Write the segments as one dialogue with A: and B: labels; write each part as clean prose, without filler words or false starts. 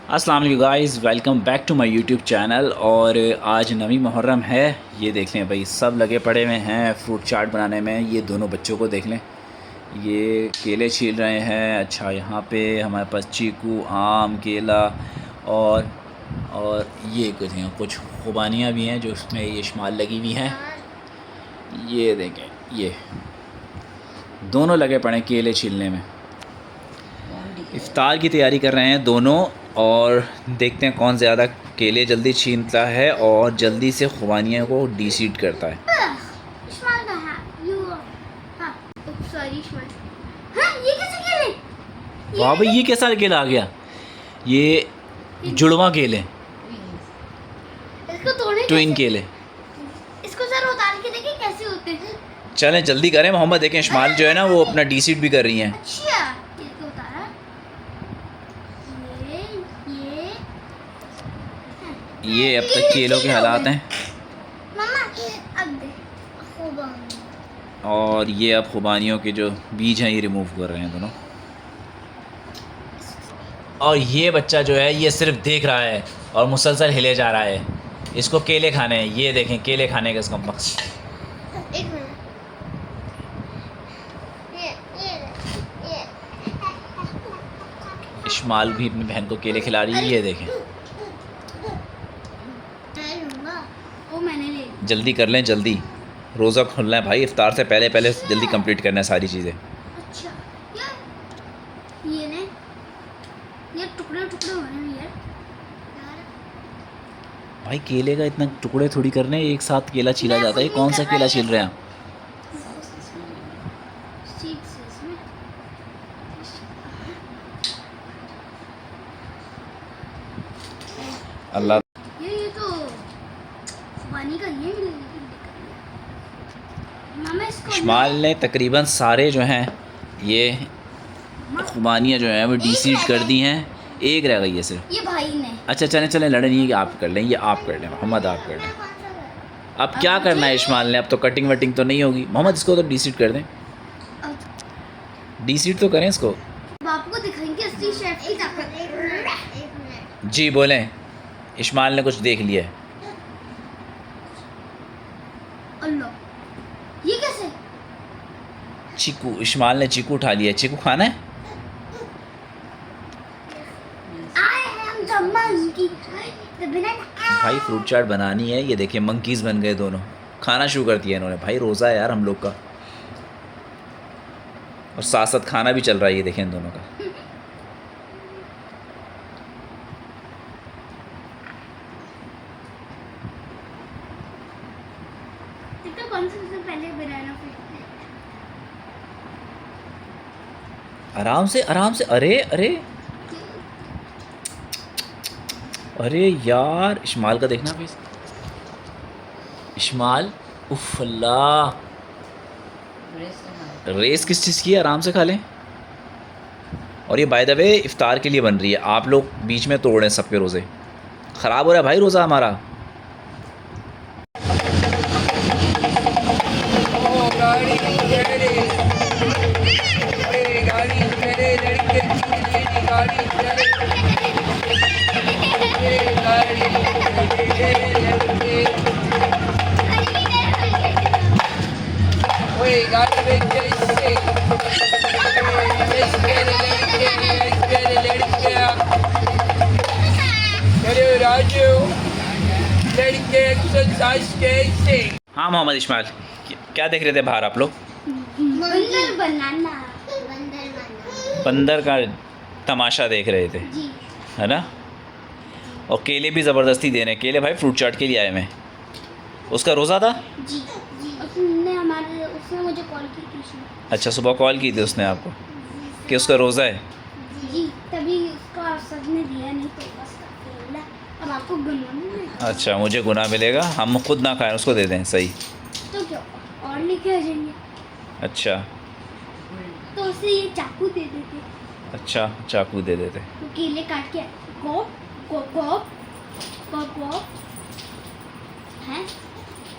A: अस्सलाम वालेकुम guys, welcome back to my YouTube channel. और आज नवी मुहर्रम है। ये देख लें भाई, सब लगे पड़े हुए हैं फ्रूट चाट बनाने में। ये दोनों बच्चों को देख लें, ये केले छील रहे हैं। अच्छा, यहाँ पे हमारे पास चीकू, आम, केला और ये कुछ खुबानियाँ भी हैं जो उसमें ये शुमाल लगी हुई हैं। ये देखें, ये दोनों लगे पड़े हैं केले छीलने में। इफ्तार की तैयारी कर रहे हैं दोनों, और देखते हैं कौन ज़्यादा केले जल्दी छीनता है और जल्दी से खुबानियों को डीसीड करता है। वाह भाई, ये कैसा केला आ गया? ये जुड़वा केले, ट्विन केले।
B: इसको जरा उतार के देखें कैसे होते हैं।
A: चलें जल्दी करें मोहम्मद। देखें इस्माइल जो है ना, वो अपना डीसीड भी कर रही हैं।
B: अच्छा, इसको उतारा।
A: ये अब तक केलों के हालात हैं।
B: मम्मा अब दे खुबानी।
A: और ये अब खुबानियों के जो बीज हैं ये रिमूव कर रहे हैं दोनों। और ये बच्चा जो है ये सिर्फ देख रहा है और मुसलसल हिले जा रहा है। इसको केले खाने हैं। ये देखें, केले खाने का इसका मकसद।
B: एक मिनट, ये
A: इस्माइल भी अपनी बहन को केले खिला रही है। ये देखें,
B: वो मैंने ले लिया।
A: जल्दी कर लें, जल्दी रोज़ा खुलना है भाई। इफ्तार से पहले पहले जल्दी कंप्लीट करना है सारी चीज़ें।
B: अच्छा, ये ने ये टुकड़े टुकड़े हो रहे हैं यार।
A: भाई केले का इतना टुकड़े थोड़ी करने, एक साथ केला छीला जाता है। कौन सा केला छील रहे हैं आप?
B: सीड्स इसमें।
A: अल्लाह।
B: ये तो खुबानी का ये भी मामा इसको
A: इस्माइल ने तकरीबन सारे जो हैं ये खुबानियाँ जो हैं वो डीसीड कर दी हैं। एक रह गई है सिर्फ।
B: ये भाई ने।
A: अच्छा चलें चलें, लड़े नहीं है कि आप कर लें, ये आप कर लें मोहम्मद, आप कर लें। अब क्या करना है इस्माइल ने? अब तो कटिंग वटिंग तो नहीं होगी मोहम्मद। इसको तो डीसीड कर दें, डीसीड तो करें इसको।
B: बापू को दिखाएंगे असली शेफ की ताकत।
A: जी बोलें। इस्माइल ने कुछ देख लिया है।
B: अल्लाह, ये कैसे?
A: चीकू, इस्माइल ने चीकू उठा लिया है। चीकू खाना है? भाई फ्रूट चाट बनानी है। ये देखिए मंकीज़ बन गए दोनों, खाना शुरू कर दिया इन्होंने। भाई रोज़ा है यार हम लोग का, और साथ साथ खाना भी चल रहा है। ये देखें इन दोनों का।
B: कौन सा सबसे पहले बनाना
A: आराम से आराम से। अरे अरे अरे यार, इस्माइल का देखना प्लीज़। इस्माइल, उफ अल्लाह, रेस किस चीज़ की है? आराम से खा लें। और ये बाय द वे इफ्तार के लिए बन रही है। आप लोग बीच में तोड़ रहे हैं सबके रोज़े। ख़राब हो रहा है भाई रोज़ा हमारा। हाँ मोहम्मद इस्माइल, क्या देख रहे थे बाहर आप लोग?
B: बंदर बनाना।
A: बंदर का तमाशा देख रहे थे,
B: जी।
A: है ना? और केले भी ज़बरदस्ती दे रहे हैं। केले भाई फ्रूट चाट के लिए आए मैं। उसका रोज़ा था?
B: जी उसने मुझे कॉल की थी।
A: अच्छा, सुबह कॉल की थी उसने आपको कि उसका रोज़ा है?
B: जी, तभी उसका सर ने दिया, नहीं तो बस अब आपको गुनाह मिलेगा।
A: अच्छा, मुझे गुनाह मिलेगा? हम खुद ना खाएं, उसको दे दें। सही।
B: तो क्या और लेके आ जाएंगे।
A: अच्छा,
B: तो उसे ये चाकू दे देते।
A: अच्छा चाकू दे देते।
B: तो केले काट के गॉप गॉप गॉप गॉप गॉप हैं।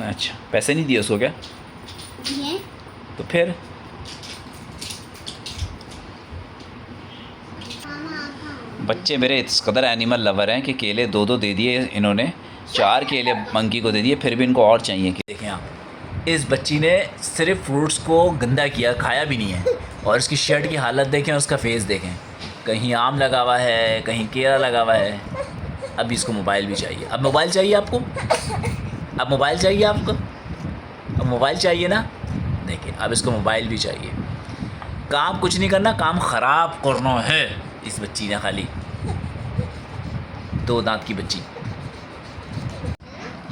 A: अच्छा, पैसे नहीं दिए उसको क्या?
B: दिए।
A: तो फिर बच्चे मेरे इस कदर एनिमल लवर हैं कि केले 2-2 दे दिए इन्होंने, 4 केले मंकी को दे दिए, फिर भी इनको और चाहिए। कि देखें आप, इस बच्ची ने सिर्फ फ्रूट्स को गंदा किया, खाया भी नहीं है। और इसकी शर्ट की हालत देखें, उसका फेस देखें, कहीं आम लगा हुआ है, कहीं केला लगा हुआ है। अब इसको मोबाइल भी चाहिए। अब मोबाइल चाहिए आपको, अब मोबाइल चाहिए आपको, अब मोबाइल चाहिए ना। देखिए अब इसको मोबाइल भी चाहिए। काम कुछ नहीं करना, काम ख़राब करना है इस बच्ची ने खाली। 2 दांत की बच्ची।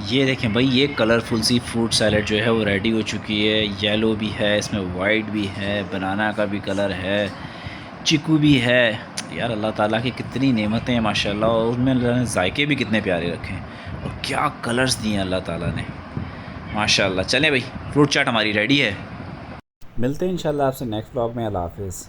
A: ये देखें भाई, ये कलरफुल सी फ्रूट सैलड जो है वो रेडी हो चुकी है। येलो भी है इसमें, वाइट भी है, बनाना का भी कलर है, चीकू भी है। यार अल्लाह ताला की कितनी नेमतें हैं माशाल्लाह, और उनमें जायके भी कितने प्यारे रखे हैं, और क्या कलर्स दिए हैं अल्लाह ताला ने माशाल्लाह। चलें भाई, फ्रूट चाट हमारी रेडी है। मिलते हैं इंशाल्लाह आपसे नेक्स्ट व्लॉग में। अल्लाह हाफ़िज़।